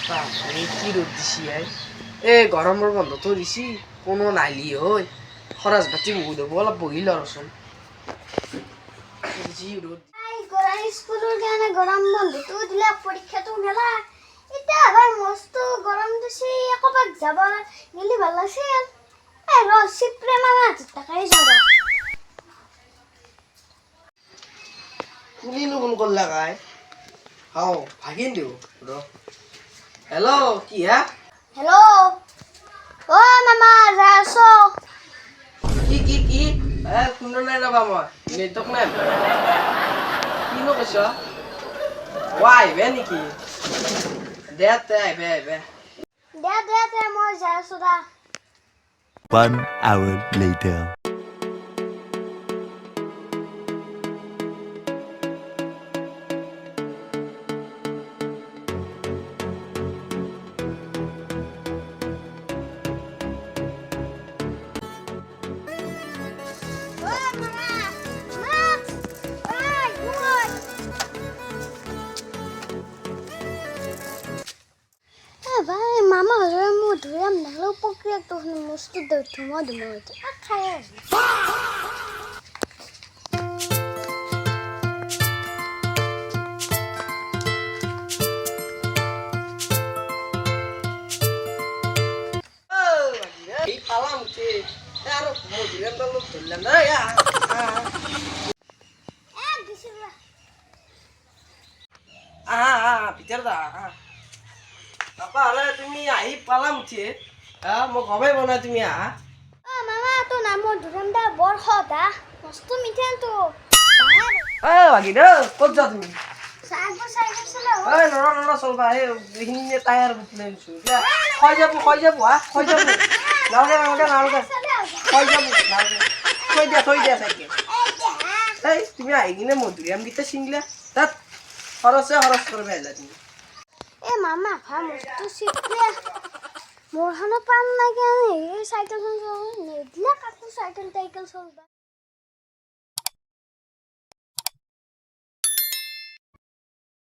বাপরে কি রোদ দিছি এ গরমের বন্ধ তো দিছি কোনো নাইলি হই খরচ বাতি বইল বলা বইল রসুন জি রোদ গরম স্কুলের গানে গরম বন্ধ তো দিলে পরীক্ষা তো মেলা এটা আবার মস্ত গরম দিছি একবার যাব গেলি ভালো আছে এই রসি প্রেমা মাছ টাকাই যাব কুলি নুন কল লাগায় হাও ভাগিন দিও র হ্যালো কি হ্যাঁ হ্যালো ও মামা রাসো কি শুনো নাই রবা মই নেটৱৰ্ক নাই কিনো কৈছ আহিবে নেকি দে আহিবে দে মই যাই আছো দা 1 hour later. ও মামা মাছ ওই গুড ভাই মামা হলে মু ধুয়াম নালো প্রক্রিয়া তো মস্ত দৌড় মধুমত খায় এই পালাম কে আর মজুরের দল ধরলাম না দিছিলা ভিতর দা আপা হলে তুমি আহি পালাম কে মই গমেই বনাই তুমি ও মামা তো নাম ধুরামদা বড় হদা মস্ত মিঠেন তো বাকি রে ক'ত যা তুমি সাইকেল চলে নৰা চলবা এইখিনি টায়াৰ বুটলে আনিছো এতিয়া হৈ যাব হৈ যাব নালগে থৈ দিয়া চাইকেল এই তুমি আহি কিনে মধুৰিআম গীতা ছিঙিলা তাত খৰচ কৰিব আহিলা তুমি এ মামা ভা মস্ত শিখলে মোর হানো পাম লাগে এই সাইকেল নেদিলা কাকু সাইকেল চলবা